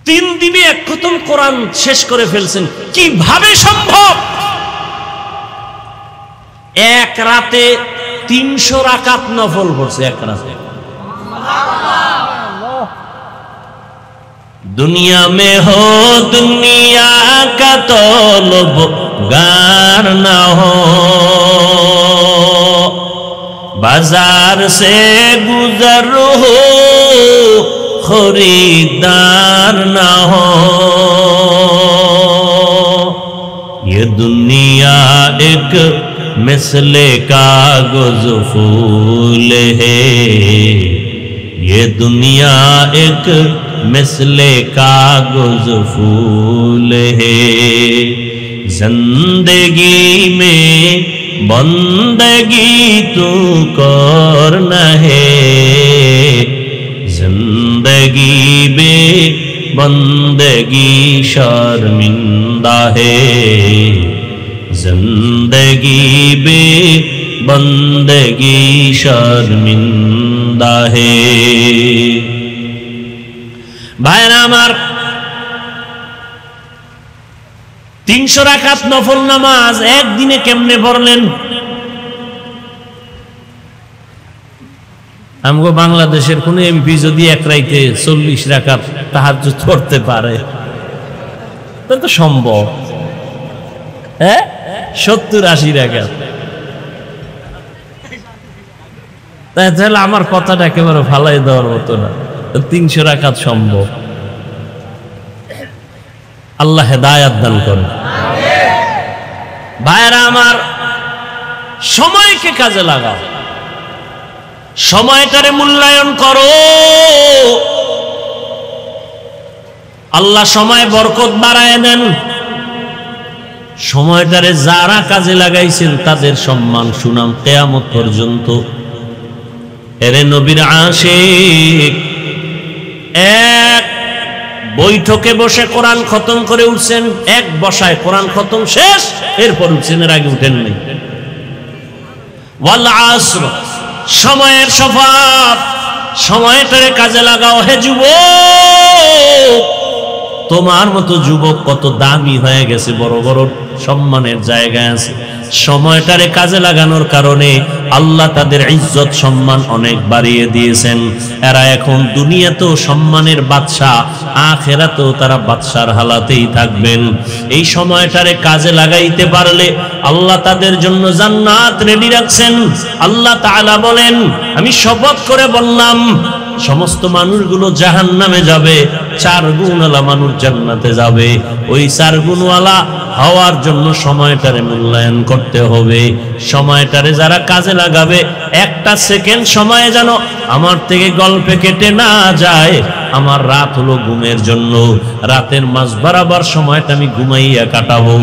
3 দিনে 1 খতম কোরআন শেষ করে ফেলছেন, কিভাবে সম্ভব? এক রাতে 300 রাকাত নফল পড়ছে এক রাতে। दुनिया में हो दुनिया का तलबगार ना हो, बाजार से गुजर हो खरीदार ना हो, दुनिया एक मिसले कागज फूल है, ये दुनिया एक मिसले कागज फूल है। जिंदगी में बंदगी तू करना है, जिंदगी में बंदगी शर्मिंदा है, जिंदगी में बंदगी शर्मिंदा है। भाईरा आमार 300 রাকাত নফল নামাজ একদিনে কেমনে পড়লেন? আমগো বাংলাদেশের কোন এমপি যদি এক রাইতে 40 রাকাত তাহাজ্জুদ পড়তে পারে তা তো সম্ভব। 70-80 রাকাত, তাহলে আমার কথাটা একেবারে ফালাই দেওয়ার মতো না। 300 রাকাত সম্ভব। আল্লাহ হেদায়াত দান করেন। ভাইরা আমার, সময়কে কাজে লাগাও, সময়টারে মূল্যায়ন করো। আল্লাহ সময় বরকত বাড়ায় দেন। সময়টারে যারা কাজে লাগাইছেন তাদের সম্মান সুনাম কিয়ামত পর্যন্ত। এরে নবীর আশিক এক বৈঠকে বসে কোরআন খতম করে উঠছেন, এক বসায় কোরআন খতম শেষ, এরপর উঠছেন, এর আগে উঠেন নাই। ওয়াল আসর, সময়ের শপথ, সময়টারে কাজে লাগাও হে যুবক। তোমার মতো যুবক কত দামি হয়ে গেছে, বড় বড় সম্মানের জায়গায় আছে। সময়টারে কাজে লাগানোর কারণে আল্লাহ তাদের ইজ্জত সম্মান অনেক বাড়িয়ে দিয়েছেন। এরা এখন দুনিয়াতেও সম্মানের বাদশা, আখিরাতেও তারা বাদশার হালাতেই থাকবেন। এই সময়টারে কাজে লাগাইতে পারলে আল্লাহ তাদের জন্য জান্নাত রেডি রাখছেন। আল্লাহ তাআলা বলেন, আমি শপথ করে বললাম সমস্ত মানুষগুলো জাহান্নামে যাবে, 4 গুণওয়ালা মানুষ জান্নাতে যাবে। ওই 4 গুণওয়ালা হওয়ার জন্য সময়টারে মূল্যায়ন করতে হবে। সময়টারে যারা কাজে লাগাবে, একটা সেকেন্ড সময়ে যেন আমার থেকে গল্পে কেটে না যায়। আমার রাত হলো ঘুমের জন্য, রাতের মাঝ বরাবর সময়টা আমি ঘুমাইয়া কাটাবো,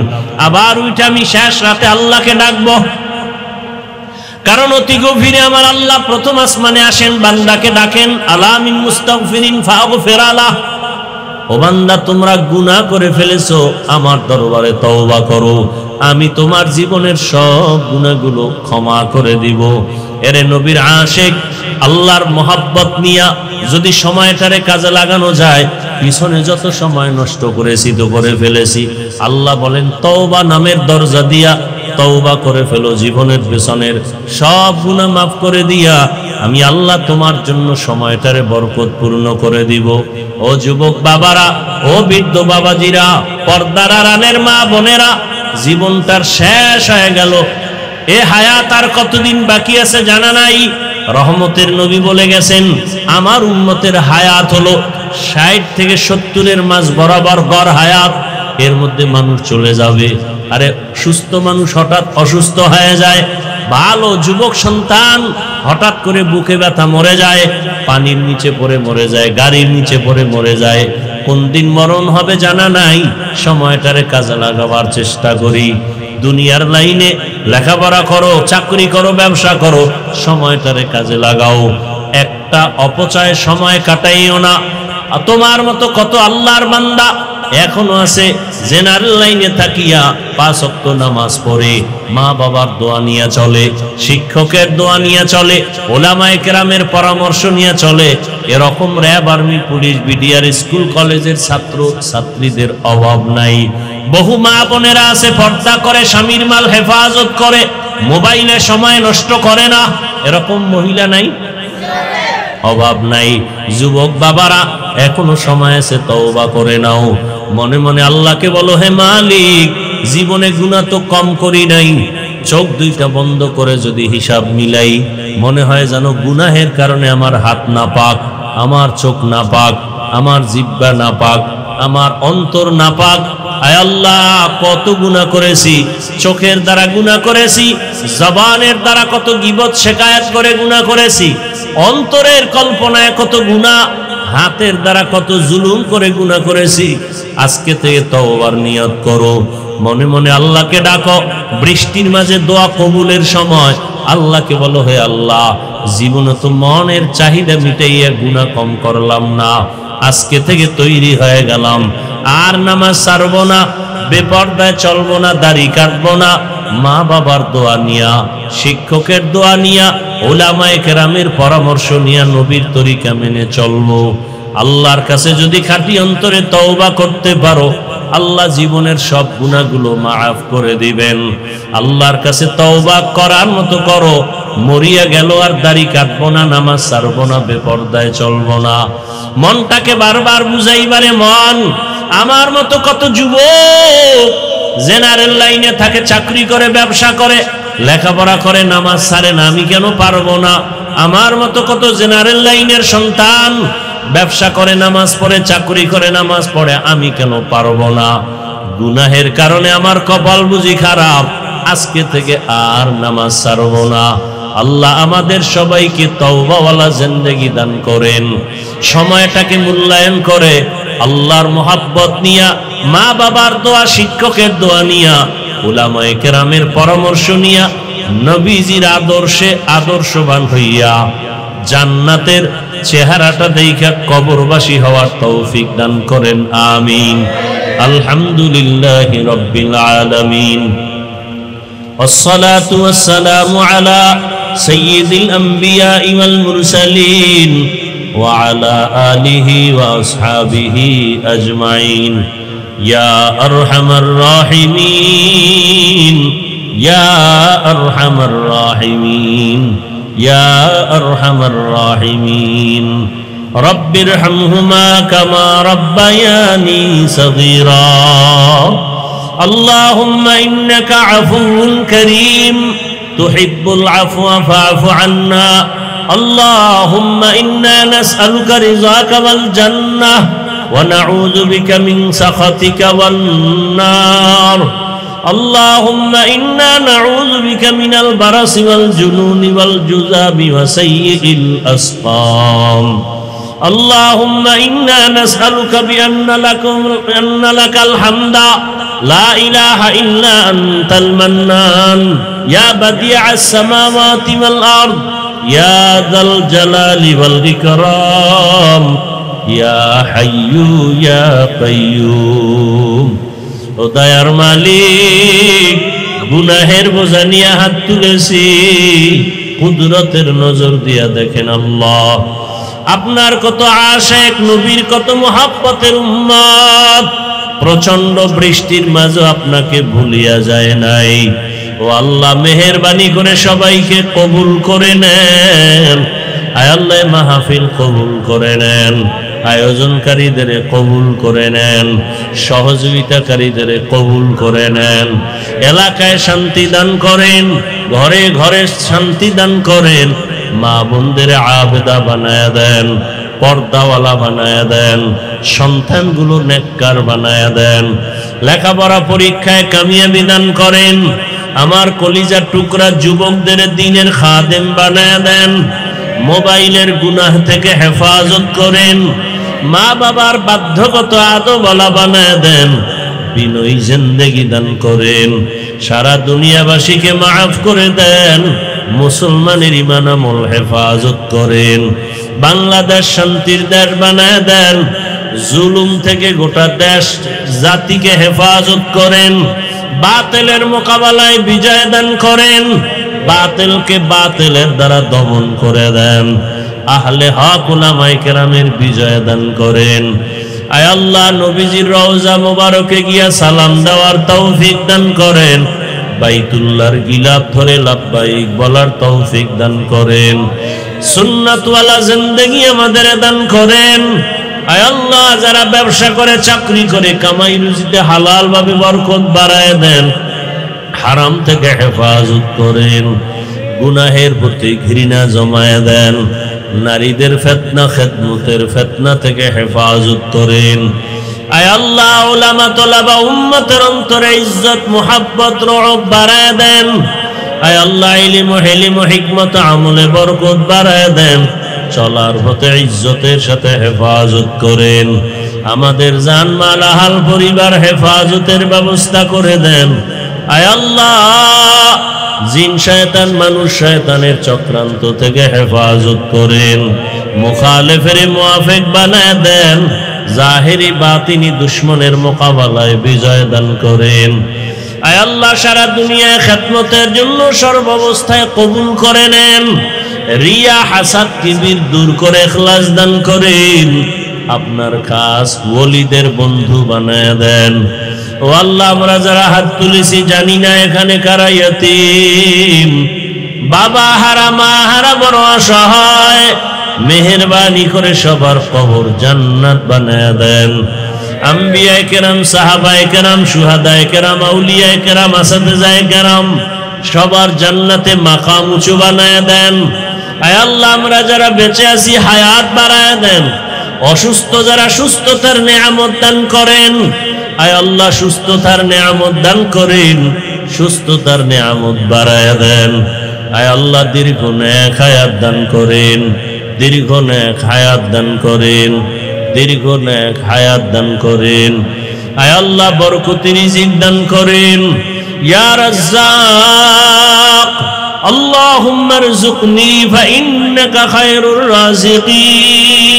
আবার ওইটা আমি শেষ রাতে আল্লাহকে ডাকবো। কারণ অতি গভীরে আমার আল্লাহ প্রথম আসমানে আসেন, বান্দাকে ডাকেন, আলা মিন মুস্তাগফিরিন ফাগফির আলাহ। ও বান্দা, তোমরা গুনাহ করে ফেলেছো, আমার দরবারে তওবা করো, আমি তোমার জীবনের সব গুনাহগুলো ক্ষমা করে দিব। এরে নবীর আশিক, আল্লাহর মহব্বত নিয়া যদি সময়টারে কাজে লাগানো যায়, পিছনে যত সময় নষ্ট করেছি তো করে ফেলেছি। আল্লাহ বলেন, তওবা নামের দরজা দিয়া তওবা করে ফেলো, জীবনের পেছনের সব গুনাহ মাফ করে দিয়া আমি আল্লাহ তোমার জন্য সময়টারে বরকতপূর্ণ করে দিব। ও যুবক বাবারা, ও বৃদ্ধ বাবাজিরা, পর্দার আড়ালের মা বোনেরা, জীবনটার শেষ হয়ে গেল। এ হায়াত আর কতদিন বাকি আছে জানা নাই। রহমতের নবী বলে গেছেন, আমার উম্মতের হায়াত হলো 60 থেকে 70-এর মাঝ বরাবর গড় হায়াত। এর মধ্যে মানুষ চলে যাবে। আরে সুস্থ মানুষ হঠাৎ অসুস্থ হয়ে যায়, ভালো যুবক সন্তান হঠাৎ করে বুকে ব্যথা মরে যায়, পানির নিচে পড়ে মরে যায়, গাড়ির নিচে পড়ে মরে যায়। কোন দিন মরণ হবে জানা নাই। সময়টারে কাজে লাগাবার চেষ্টা করি। দুনিয়ার লাইনে লেখাপড়া করো, চাকরি করো, ব্যবসা করো, সময়টারে কাজে লাগাও। একটা অপচয় সময় কাটাইও না। তোমার মতো কত আল্লাহর বান্দা এখনো আছে জেনারেল লাইনে থাকিয়া 5 ওয়াক্ত নামাজ পড়ে, মা বাবার দোয়া নিয়ে চলে, শিক্ষকের দোয়া নিয়ে চলে, ওলামায়ে কেরামের পরামর্শ নিয়ে চলে। এরকম RAB, army, police, BDR, school কলেজের ছাত্র ছাত্রীদের অভাব নাই। বহু মা বোনেরা আছে পর্দা করে, স্বামীর মাল হেফাজত করে, মোবাইলে সময় নষ্ট করে না। এরকম মহিলা নাই? অভাব নাই। যুবক বাবারা, এখনো সময় আছে, তওবা করে নাও। মনে মনে আল্লাহকে বলো, হে মালিক, জীবনে গুনাহ তো কম করি নাই। চোখ দুইটা বন্ধ করে যদি হিসাব মিলাই, মনে হয় যেন গুনাহের কারণে আমার হাত নাপাক, আমার চোখ নাপাক, আমার জিহ্বা নাপাক, আমার অন্তর নাপাক। আয় আল্লাহ কত গুনাহ করেছি, চোখের দ্বারা গুনাহ করেছি, জবানের দ্বারা কত গীবত শিকায়াত করে গুনাহ করেছি, অন্তরের কল্পনায় কত গুনাহ, হাতের দ্বারা কত জুলুম করে গুনাহ করেছি। আজকে থেকে তওবার নিয়ত করো, মনে মনে আল্লাহকে ডাকো। বৃষ্টির মাঝে দোয়া কবুলের সময় আল্লাহকে বলো, হে আল্লাহ, জীবনে তো মনের চাহিদা মিটাইয়া গুনাহ কম করলাম না, আজকে থেকে তৈরি হয়ে গেলাম, আর নামাজ ছাড়বো না, বেপরদায় চলবো না, দাড়ি কাটবো না, মা বাবার দোয়া নিয়া, শিক্ষকের দোয়া নিয়া, উলামায়ে কেরামের পরামর্শ নিয়া নবীর তরিকা মেনে চলবো। আল্লাহর কাছে যদি খাঁটি অন্তরে তওবা করতে পারো, আল্লাহ জীবনের সব গুনাহগুলো মাফ করে দিবেন। আল্লাহর কাছে তওবা করার মতো করো, মরিয়া গেল আর দাড়ি কাটবো না, নামাজ ছাড়বো না, বেপরদায় চলবো না। মনটাকে বারবার বুঝাইবারে, মন আমার মতো কত যুবক জেনারেল লাইনে থাকে, চাকরি করে, ব্যবসা করে, লেখাপড়া করে, নামাজ ছাড়ে না, আমি কেন পারবো না? আমার মতো কত জেনারেল লাইনের সন্তান ব্যবসা করে, নামাজ পড়ে, চাকরি করে, নামাজ পড়ে, আমি কেন পারবো না? গুনাহের কারণে আমার কপাল বুঝি খারাপ, আজকে থেকে আর নামাজ ছাড়বো না। আল্লাহ আমাদের সবাইকে তওবাওয়ালা জিন্দেগি দান করেন। সময়টাকে মূল্যায়ন করে আল্লাহর মোহাব্বত নিয়া, মা বাবার দোয়া, শিক্ষকের দোয়া নিয়া, উলামায়ে কেরামের পরামর্শ নিয়া, নবীজির আদর্শে আদর্শবান হইয়া জান্নাতের চেহারাটা দেখা কবরবাসী হওয়ার তৌফিক দান করেন, আমিন। আলহামদুলিল্লাহি রাব্বিল আলামিন, والصلاة والسلام على سيد الأنبياء والمرسلين وعلى آله وأصحابه أجمعين يا أرحم الراحمين يا أرحم الراحمين يا أرحم الراحمين رب ارحمهما كما ربياني صغيرا اللهم إنك عفو كريم تحب العفو فاعف عنا اللهم إنا نسألك رضاك والجنة ونعوذ بك من سخطك والنار اللهم إنا نعوذ بك من البرص والجنون والجذام وسيء الأسقام اللهم إنا نسألك بأن لك الحمد لا إله إلا أنت المنان يا بديع السماوات والأرض يا ذا الجلال والإكرام يا حي يا قيوم ও দয়ার মালিক, গুনাহের বোঝা নিয়ে হাত তুলেছি, কুদরতের নজর দিয়া দেখেন আল্লাহ, আপনার কত আশিক, নবীর কত মুহাব্বতের উম্মত, প্রচন্ড বৃষ্টির মাঝে আপনাকে ভুলিয়া যায় নাই। ও আল্লাহ, মেহেরবানি করে সবাইকে কবুল করে নেন। আয় আল্লাহ, মাহফিল কবুল করে নেন, আয়োজনকারীদের কবুল করে নেন, সহযোগিতাকারীদের কবুল করে নেন, এলাকায় শান্তি দান করেন, ঘরে ঘরে শান্তি দান করেন, মা বোনদের আবেদা বানায়া দেন, পর্দাওয়ালা বানায়া দেন, সন্তানগুলো নেককার বানায়া দেন, লেখাপড়া পরীক্ষায় কামিয়াবি দান করেন, আমার কলিজার টুকরা যুবকদের দ্বীনের খাদেম বানায়া দেন, মোবাইলের গুনাহ থেকে হেফাজত করেন, মা বাবার বাধ্যগত আদবওয়ালা বানায়া দেন, বিনয়ী জিন্দেগি দান করেন, সারা দুনিয়াবাসীকে মাফ করে দেন, মুসলমানের ঈমান আমল হেফাজত করেন, বাংলাদেশ শান্তির দেশ বানায় দেন, জুলুম থেকে গোটা দেশ জাতিকে হেফাজত করেন, বাতিলের মোকাবেলায় বিজয় দান করেন, বাতিলকে বাতিলের দ্বারা দমন করে দেন, আহলে হক উলামায়ে কেরামের বিজয় দান করেন। আয় আল্লাহ, নবীজির রওজা মোবারকে গিয়া সালাম দেওয়ার তৌফিক দান করেন, বাইতুল্লাহর গিলাফ ধরে লাব্বাইক বলার তৌফিক দান করেন, সুন্নাতওয়ালা জিন্দেগি আমাদের দান করেন। আয় আল্লাহ, যারা ব্যবসা করে, চাকরি করে, কামাই রুজিতে হালাল ভাবে বরকত বাড়ায় দেন, হারাম থেকে হেফাজত করেন, গুনাহের প্রতি ঘৃণা জমায় দেন, নারীদের ফিতনা, খেদমতের ফিতনা থেকে হেফাজত করেন, আয় আল্লাহ উলামা তোলাবা উম্মতের অন্তরে ইজ্জত মুহাব্বত রওব বাড়ায় দেন। আয় আল্লাহ ইলম ও হিলম ও হিকমত আমলে বরকত বাড়ায় দেন। চলার পথে ইজ্জতের সাথে হেফাজত করেন। আমাদের জানমাল আহাল পরিবার হেফাজতের ব্যবস্থা করে দেন। আয় আল্লাহ জিন শয়তান মানুষ শয়তানের চক্রান্ত থেকে হেফাজত করেন। মুখালেফের মুআফিক বানায় দেন। জাহেরি বাতিনি দুশ্মনের মোকাবেলায় বিজয় দান করেন। আয় আল্লাহ সারা দুনিয়ায় খেদমতের জন্য সর্বাবস্থায় কবুল করে নেন। রিয়া হাসাদ কিবির দূর করে ইখলাস দান করেন। আপনার খাস ওলিদের বন্ধু বানায় দেন। ও আল্লাহ আমরা যারা হাত তুলেছি জানি না এখানে কারা ইয়তীম, বাবা হারা মা হারা বড় অসহায়, মেহেরবানি করে সবার কবর জান্নাত বানায় দেন। আম্বিয়ায়ে কেরাম সাহাবায়ে কেরাম শুহাদায়ে কেরাম আউলিয়ায়ে কেরাম আসাদিজায়ে কেরাম সবার জান্নাতে মাকাম উঁচু বানায় দেন। আয় আল্লাহ আমরা যারা বেঁচে আছি হায়াত বাড়ায় দেন। অসুস্থ যারা সুস্থতার নেয়ামত দান করেন। আয় আল্লাহ সুস্থতার নেয়ামত দান করেন, সুস্থতার নেয়ামত বাড়ায় দেন। আয় আল্লাহ দীর্ঘ নেক হায়াত দান করেন, দীর্ঘ নেক হায়াত দান করেন, দীর্ঘ নেক হায়াত দান করেন। আয় আল্লাহ বরকতি রিজিক দান করেন। ইয়া রাজ্জাক আল্লাহুম্মা রযুকনি ফাইন্নাকা খায়রুর রাযিকিন।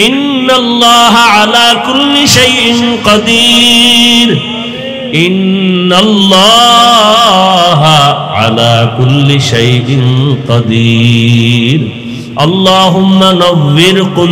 ইন্নাল্লাহা আলা কুল্লি শাইইন কাদির। ইন্নাল্লাহা আলা কুল্লি শাইইন কাদির। আল্লাহুম্মা নవ్বির